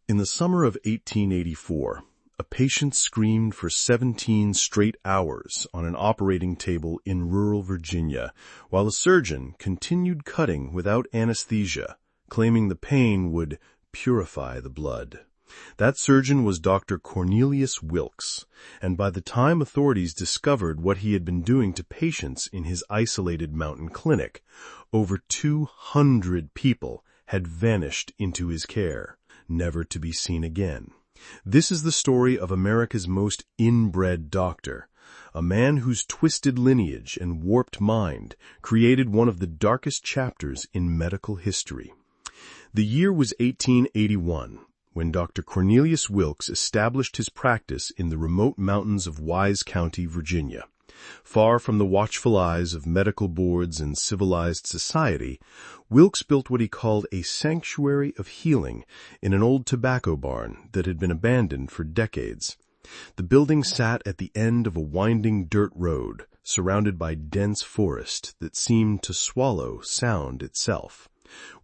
In the summer of 1884, a patient screamed for 17 straight hours on an operating table in rural Virginia, while a surgeon continued cutting without anesthesia, claiming the pain would purify the blood. That surgeon was Dr. Cornelius Wilkes, and by the time authorities discovered what he had been doing to patients in his isolated mountain clinic, over 200 people had vanished into his care, never to be seen again. This is the story of America's most inbred doctor, a man whose twisted lineage and warped mind created one of the darkest chapters in medical history. The year was 1881, when Dr. Cornelius Wilkes established his practice in the remote mountains of Wise County, Virginia. Far from the watchful eyes of medical boards and civilized society, Wilkes built what he called a sanctuary of healing in an old tobacco barn that had been abandoned for decades. The building sat at the end of a winding dirt road, surrounded by dense forest that seemed to swallow sound itself.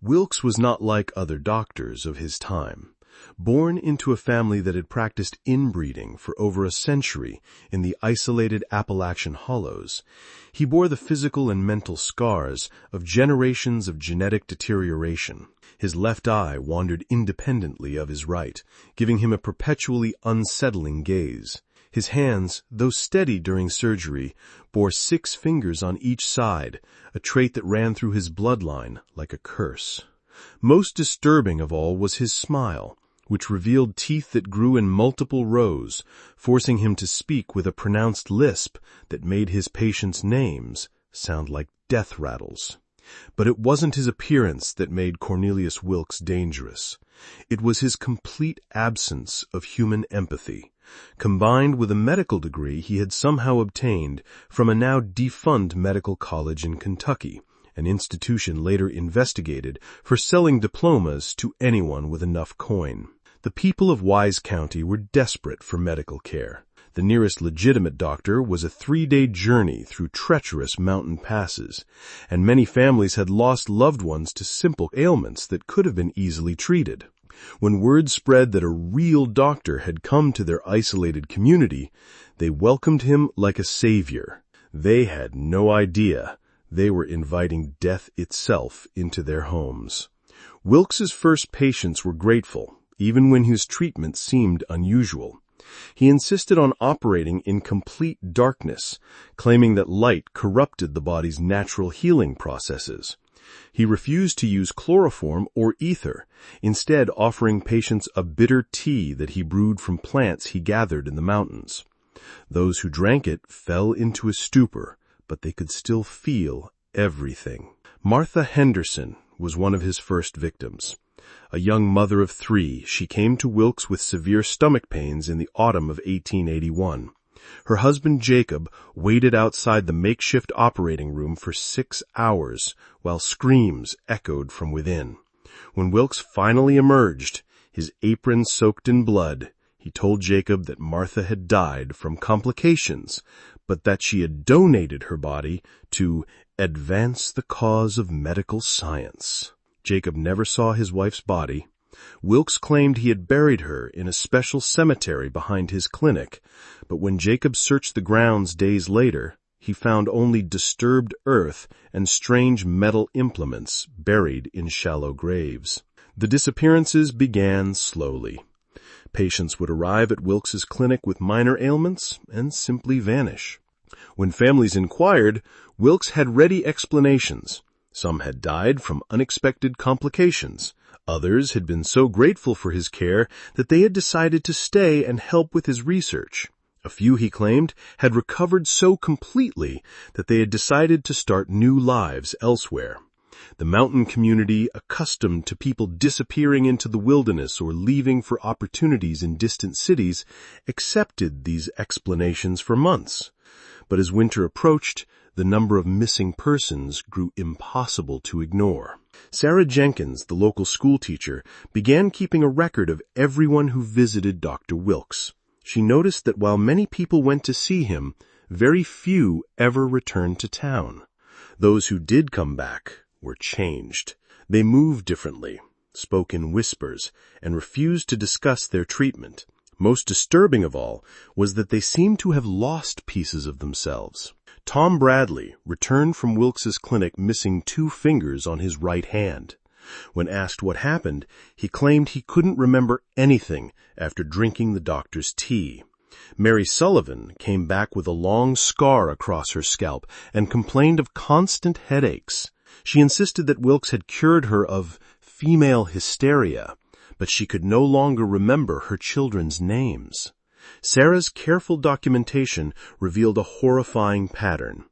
Wilkes was not like other doctors of his time. Born into a family that had practiced inbreeding for over a century in the isolated Appalachian hollows, he bore the physical and mental scars of generations of genetic deterioration. His left eye wandered independently of his right, giving him a perpetually unsettling gaze. His hands, though steady during surgery, bore 6 fingers on each side, a trait that ran through his bloodline like a curse. Most disturbing of all was his smile, which revealed teeth that grew in multiple rows, forcing him to speak with a pronounced lisp that made his patients' names sound like death rattles. But it wasn't his appearance that made Cornelius Wilkes dangerous. It was his complete absence of human empathy, combined with a medical degree he had somehow obtained from a now defunct medical college in Kentucky, an institution later investigated for selling diplomas to anyone with enough coin. The people of Wise County were desperate for medical care. The nearest legitimate doctor was a 3-day journey through treacherous mountain passes, and many families had lost loved ones to simple ailments that could have been easily treated. When word spread that a real doctor had come to their isolated community, they welcomed him like a savior. They had no idea they were inviting death itself into their homes. Wilkes's first patients were grateful, even when his treatment seemed unusual. He insisted on operating in complete darkness, claiming that light corrupted the body's natural healing processes. He refused to use chloroform or ether, instead offering patients a bitter tea that he brewed from plants he gathered in the mountains. Those who drank it fell into a stupor, but they could still feel everything. Martha Henderson was one of his first victims. A young mother of 3, she came to Wilkes with severe stomach pains in the autumn of 1881. Her husband Jacob waited outside the makeshift operating room for 6 hours while screams echoed from within. When Wilkes finally emerged, his apron soaked in blood, he told Jacob that Martha had died from complications, but that she had donated her body to advance the cause of medical science. Jacob never saw his wife's body. Wilkes claimed he had buried her in a special cemetery behind his clinic, but when Jacob searched the grounds days later, he found only disturbed earth and strange metal implements buried in shallow graves. The disappearances began slowly. Patients would arrive at Wilkes's clinic with minor ailments and simply vanish. When families inquired, Wilkes had ready explanations. Some had died from unexpected complications. Others had been so grateful for his care that they had decided to stay and help with his research. A few, he claimed, had recovered so completely that they had decided to start new lives elsewhere. The mountain community, accustomed to people disappearing into the wilderness or leaving for opportunities in distant cities, accepted these explanations for months. But as winter approached, the number of missing persons grew impossible to ignore. Sarah Jenkins, the local schoolteacher, began keeping a record of everyone who visited Dr. Wilkes. She noticed that while many people went to see him, very few ever returned to town. Those who did come back were changed. They moved differently. spoke in whispers, and refused to discuss their treatment. Most disturbing of all was that they seemed to have lost pieces of themselves. Tom Bradley returned from Wilkes's clinic missing 2 fingers on his right hand. When asked what happened, he claimed he couldn't remember anything after drinking the doctor's tea. Mary Sullivan came back with a long scar across her scalp and complained of constant headaches. She insisted that Wilkes had cured her of female hysteria, but she could no longer remember her children's names. Sarah's careful documentation revealed a horrifying pattern.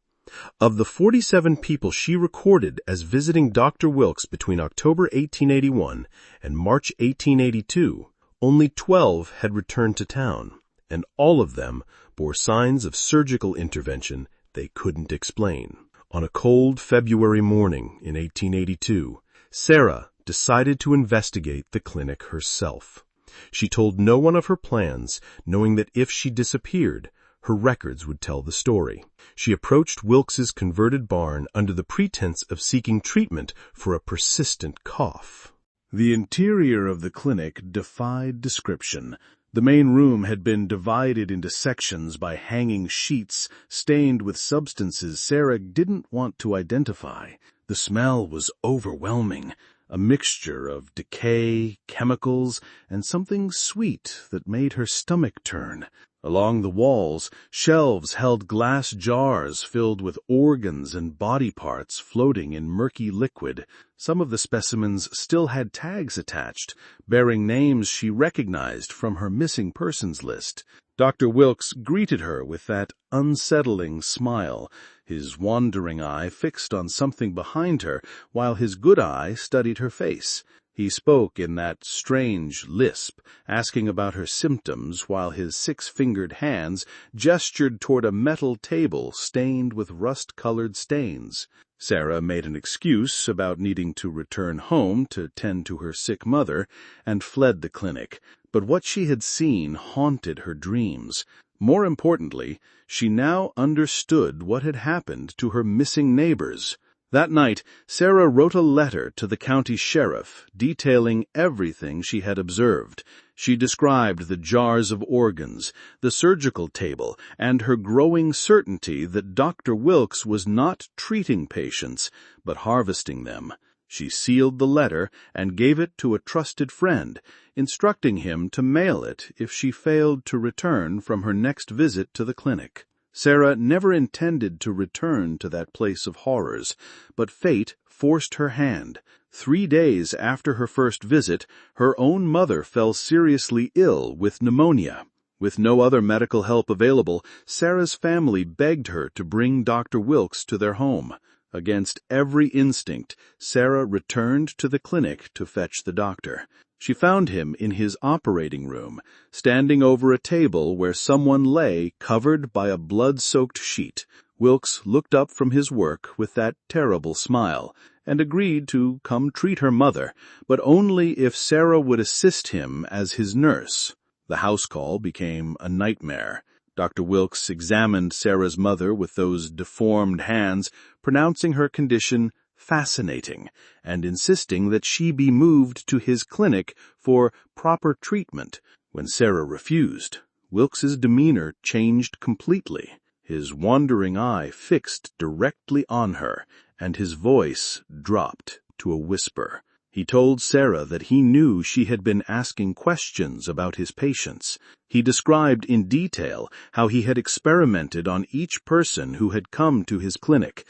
Of the 47 people she recorded as visiting Dr. Wilkes between October 1881 and March 1882, only 12 had returned to town, and all of them bore signs of surgical intervention they couldn't explain. On a cold February morning in 1882, Sarah decided to investigate the clinic herself. She told no one of her plans, knowing that if she disappeared, her records would tell the story. She approached Wilkes's converted barn under the pretense of seeking treatment for a persistent cough. The interior of the clinic defied description. The main room had been divided into sections by hanging sheets stained with substances Sarah didn't want to identify. The smell was overwhelming, a mixture of decay, chemicals, and something sweet that made her stomach turn. Along the walls, shelves held glass jars filled with organs and body parts floating in murky liquid. Some of the specimens still had tags attached, bearing names she recognized from her missing persons list. Dr. Wilkes greeted her with that unsettling smile, his wandering eye fixed on something behind her, while his good eye studied her face. He spoke in that strange lisp, asking about her symptoms while his 6-fingered hands gestured toward a metal table stained with rust-colored stains. Sarah made an excuse about needing to return home to tend to her sick mother and fled the clinic, but what she had seen haunted her dreams. More importantly, she now understood what had happened to her missing neighbors. That night, Sarah wrote a letter to the county sheriff detailing everything she had observed. She described the jars of organs, the surgical table, and her growing certainty that Dr. Wilkes was not treating patients, but harvesting them. She sealed the letter and gave it to a trusted friend, instructing him to mail it if she failed to return from her next visit to the clinic. Sarah never intended to return to that place of horrors, but fate forced her hand. 3 days after her first visit, her own mother fell seriously ill with pneumonia. With no other medical help available, Sarah's family begged her to bring Dr. Wilkes to their home. Against every instinct, Sarah returned to the clinic to fetch the doctor. She found him in his operating room, standing over a table where someone lay covered by a blood-soaked sheet. Wilkes looked up from his work with that terrible smile and agreed to come treat her mother, but only if Sarah would assist him as his nurse. The house call became a nightmare. Dr. Wilkes examined Sarah's mother with those deformed hands, pronouncing her condition fascinating and insisting that she be moved to his clinic for proper treatment. When Sarah refused, Wilkes's demeanor changed completely. His wandering eye fixed directly on her, and his voice dropped to a whisper. He told Sarah that he knew she had been asking questions about his patients. He described in detail how he had experimented on each person who had come to his clinic,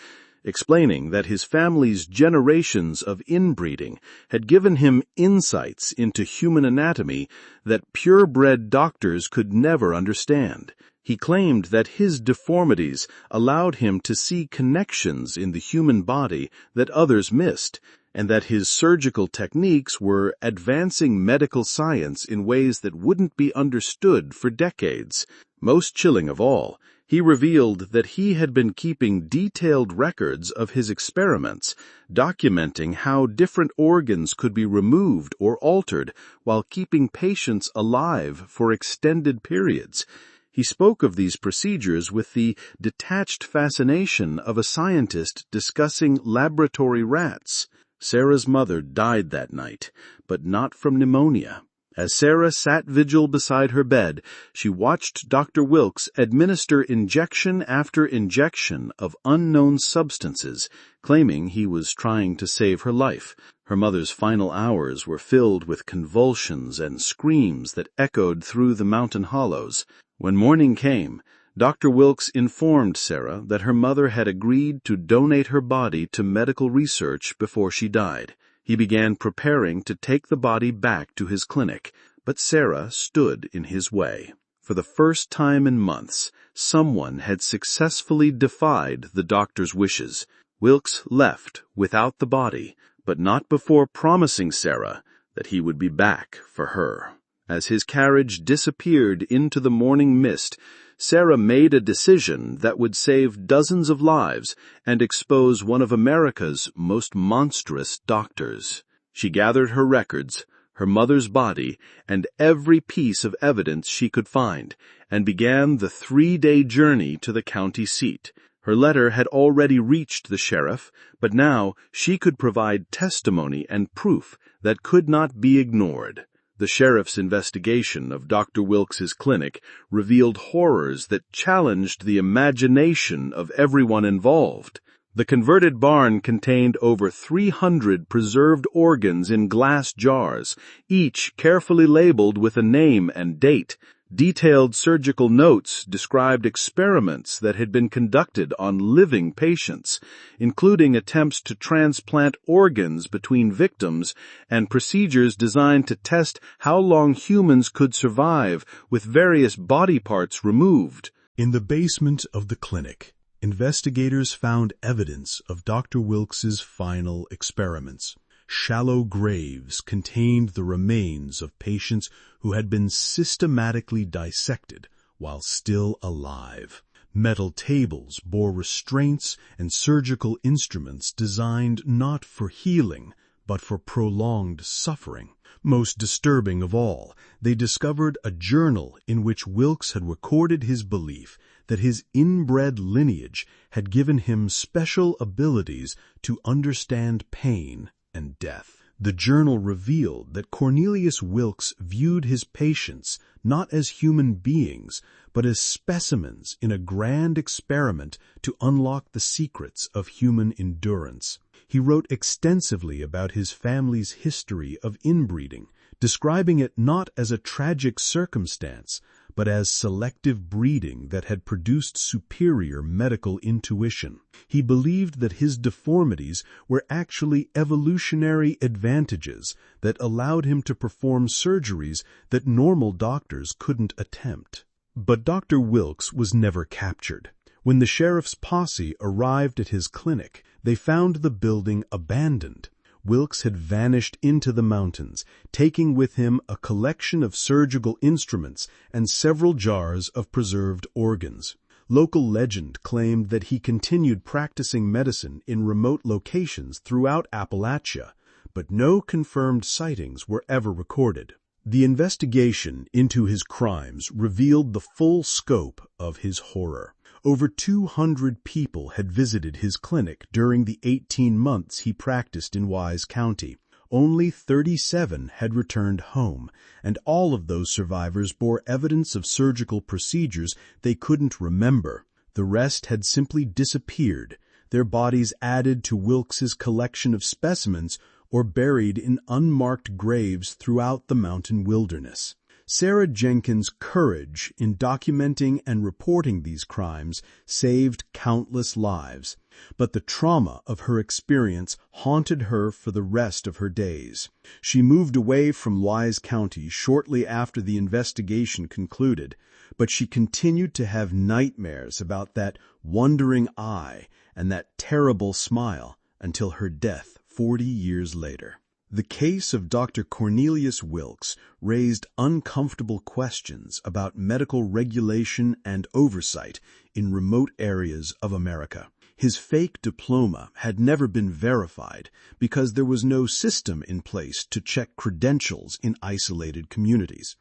explaining that his family's generations of inbreeding had given him insights into human anatomy that purebred doctors could never understand. He claimed that his deformities allowed him to see connections in the human body that others missed, and that his surgical techniques were advancing medical science in ways that wouldn't be understood for decades. Most chilling of all, he revealed that he had been keeping detailed records of his experiments, documenting how different organs could be removed or altered while keeping patients alive for extended periods. He spoke of these procedures with the detached fascination of a scientist discussing laboratory rats. Sarah's mother died that night, but not from pneumonia. As Sarah sat vigil beside her bed, she watched Dr. Wilkes administer injection after injection of unknown substances, claiming he was trying to save her life. Her mother's final hours were filled with convulsions and screams that echoed through the mountain hollows. When morning came, Dr. Wilkes informed Sarah that her mother had agreed to donate her body to medical research before she died. He began preparing to take the body back to his clinic, but Sarah stood in his way. For the first time in months, someone had successfully defied the doctor's wishes. Wilkes left without the body, but not before promising Sarah that he would be back for her. As his carriage disappeared into the morning mist, Sarah made a decision that would save dozens of lives and expose one of America's most monstrous doctors. She gathered her records, her mother's body, and every piece of evidence she could find, and began the 3-day journey to the county seat. Her letter had already reached the sheriff, but now she could provide testimony and proof that could not be ignored. The sheriff's investigation of Dr. Wilkes's clinic revealed horrors that challenged the imagination of everyone involved. The converted barn contained over 300 preserved organs in glass jars, each carefully labeled with a name and date. Detailed surgical notes described experiments that had been conducted on living patients, including attempts to transplant organs between victims and procedures designed to test how long humans could survive with various body parts removed. In the basement of the clinic, investigators found evidence of Dr. Wilkes's final experiments. Shallow graves contained the remains of patients who had been systematically dissected while still alive. Metal tables bore restraints and surgical instruments designed not for healing, but for prolonged suffering. Most disturbing of all, they discovered a journal in which Wilkes had recorded his belief that his inbred lineage had given him special abilities to understand pain and death. The journal revealed that Cornelius Wilkes viewed his patients not as human beings, but as specimens in a grand experiment to unlock the secrets of human endurance. He wrote extensively about his family's history of inbreeding, describing it not as a tragic circumstance, but as selective breeding that had produced superior medical intuition. He believed that his deformities were actually evolutionary advantages that allowed him to perform surgeries that normal doctors couldn't attempt. But Dr. Wilkes was never captured. When the sheriff's posse arrived at his clinic, they found the building abandoned. Wilkes had vanished into the mountains, taking with him a collection of surgical instruments and several jars of preserved organs. Local legend claimed that he continued practicing medicine in remote locations throughout Appalachia, but no confirmed sightings were ever recorded. The investigation into his crimes revealed the full scope of his horror. Over 200 people had visited his clinic during the 18 months he practiced in Wise County. Only 37 had returned home, and all of those survivors bore evidence of surgical procedures they couldn't remember. The rest had simply disappeared, their bodies added to Wilkes's collection of specimens or buried in unmarked graves throughout the mountain wilderness. Sarah Jenkins' courage in documenting and reporting these crimes saved countless lives, but the trauma of her experience haunted her for the rest of her days. She moved away from Wise County shortly after the investigation concluded, but she continued to have nightmares about that wandering eye and that terrible smile until her death 40 years later. The case of Dr. Cornelius Wilkes raised uncomfortable questions about medical regulation and oversight in remote areas of America. His fake diploma had never been verified because there was no system in place to check credentials in isolated communities.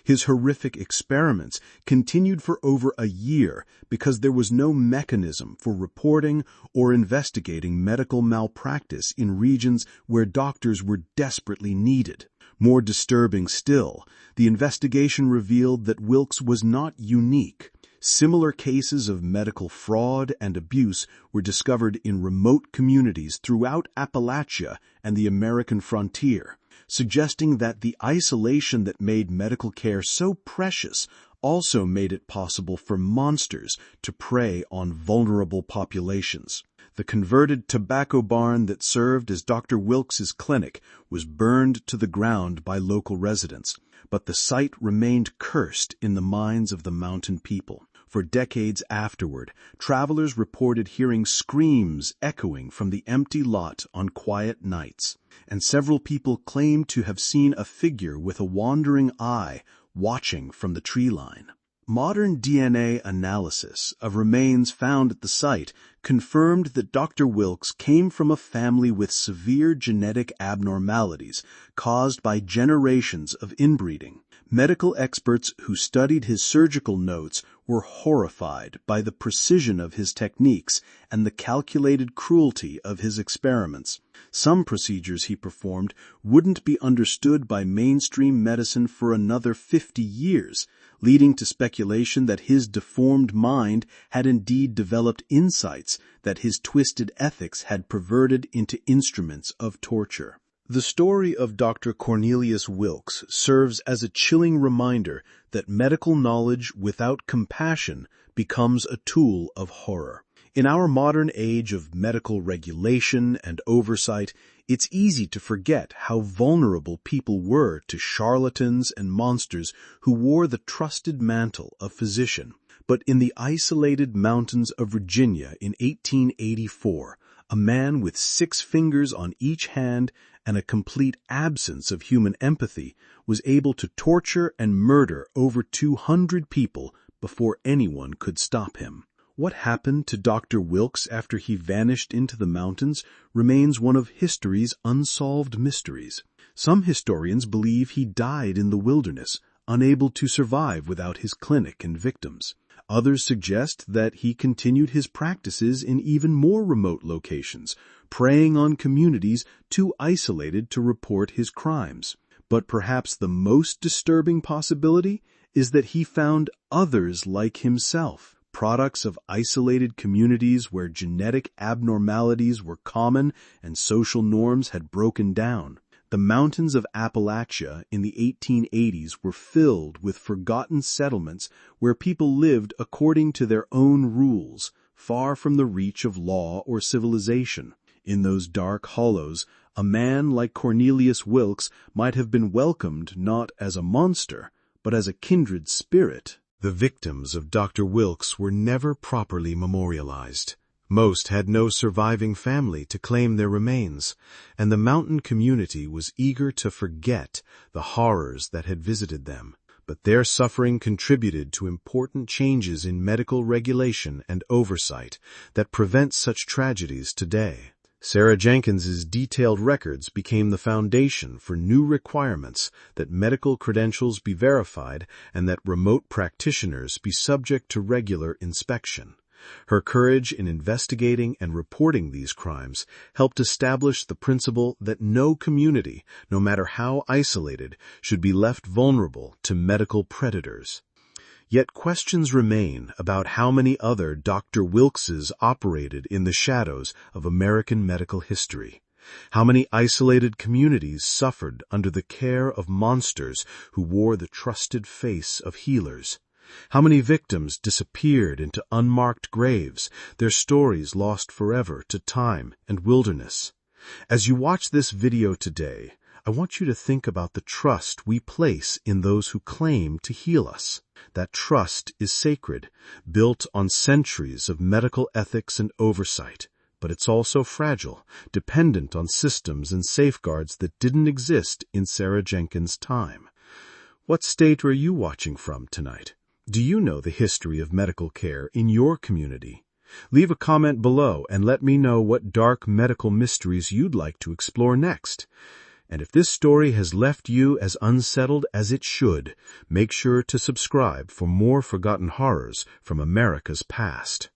His horrific experiments continued for over a year because there was no mechanism for reporting or investigating medical malpractice in regions where doctors were desperately needed. More disturbing still, the investigation revealed that Wilkes was not unique. Similar cases of medical fraud and abuse were discovered in remote communities throughout Appalachia and the American frontier, suggesting that the isolation that made medical care so precious also made it possible for monsters to prey on vulnerable populations. The converted tobacco barn that served as Dr. Wilkes's clinic was burned to the ground by local residents, but the site remained cursed in the minds of the mountain people. For decades afterward, travelers reported hearing screams echoing from the empty lot on quiet nights, and several people claimed to have seen a figure with a wandering eye watching from the tree line. Modern DNA analysis of remains found at the site confirmed that Dr. Wilkes came from a family with severe genetic abnormalities caused by generations of inbreeding. Medical experts who studied his surgical notes were horrified by the precision of his techniques and the calculated cruelty of his experiments. Some procedures he performed wouldn't be understood by mainstream medicine for another 50 years, leading to speculation that his deformed mind had indeed developed insights that his twisted ethics had perverted into instruments of torture. The story of Dr. Cornelius Wilkes serves as a chilling reminder that medical knowledge without compassion becomes a tool of horror. In our modern age of medical regulation and oversight, it's easy to forget how vulnerable people were to charlatans and monsters who wore the trusted mantle of physician. But in the isolated mountains of Virginia in 1884, a man with 6 fingers on each hand and a complete absence of human empathy was able to torture and murder over 200 people before anyone could stop him. What happened to Dr. Wilkes after he vanished into the mountains remains one of history's unsolved mysteries. Some historians believe he died in the wilderness, unable to survive without his clinic and victims. Others suggest that he continued his practices in even more remote locations, preying on communities too isolated to report his crimes. But perhaps the most disturbing possibility is that he found others like himself, products of isolated communities where genetic abnormalities were common and social norms had broken down. The mountains of Appalachia in the 1880s were filled with forgotten settlements where people lived according to their own rules, far from the reach of law or civilization. In those dark hollows, a man like Cornelius Wilkes might have been welcomed not as a monster, but as a kindred spirit. The victims of Dr. Wilkes were never properly memorialized. Most had no surviving family to claim their remains, and the mountain community was eager to forget the horrors that had visited them. But their suffering contributed to important changes in medical regulation and oversight that prevent such tragedies today. Sarah Jenkins's detailed records became the foundation for new requirements that medical credentials be verified and that remote practitioners be subject to regular inspection. Her courage in investigating and reporting these crimes helped establish the principle that no community, no matter how isolated, should be left vulnerable to medical predators. Yet questions remain about how many other Dr. Wilkeses operated in the shadows of American medical history. How many isolated communities suffered under the care of monsters who wore the trusted face of healers? How many victims disappeared into unmarked graves, their stories lost forever to time and wilderness? As you watch this video today, I want you to think about the trust we place in those who claim to heal us. That trust is sacred, built on centuries of medical ethics and oversight, but it's also fragile, dependent on systems and safeguards that didn't exist in Sarah Jenkins' time. What state are you watching from tonight? Do you know the history of medical care in your community? Leave a comment below and let me know what dark medical mysteries you'd like to explore next. And if this story has left you as unsettled as it should, make sure to subscribe for more forgotten horrors from America's past.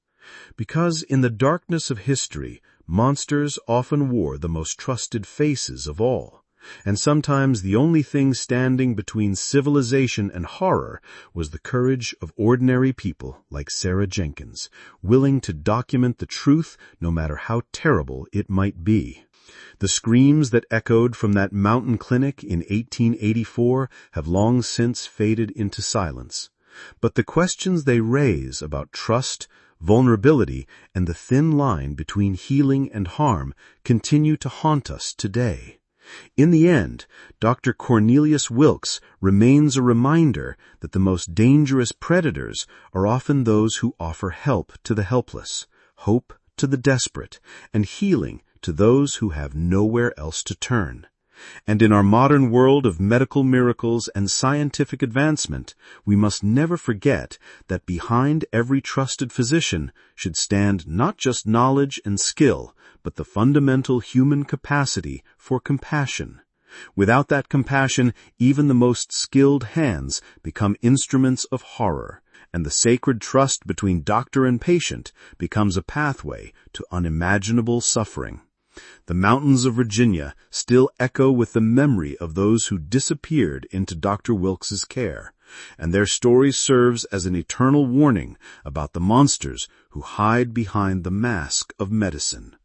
Because in the darkness of history, monsters often wore the most trusted faces of all. And sometimes the only thing standing between civilization and horror was the courage of ordinary people like Sarah Jenkins, willing to document the truth no matter how terrible it might be. The screams that echoed from that mountain clinic in 1884 have long since faded into silence. But the questions they raise about trust, vulnerability, and the thin line between healing and harm continue to haunt us today. In the end, Dr. Cornelius Wilkes remains a reminder that the most dangerous predators are often those who offer help to the helpless, hope to the desperate, and healing to those who have nowhere else to turn. And in our modern world of medical miracles and scientific advancement, we must never forget that behind every trusted physician should stand not just knowledge and skill, but the fundamental human capacity for compassion. Without that compassion, even the most skilled hands become instruments of horror, and the sacred trust between doctor and patient becomes a pathway to unimaginable suffering. The mountains of Virginia still echo with the memory of those who disappeared into Dr. Wilkes's care, and their story serves as an eternal warning about the monsters who hide behind the mask of medicine.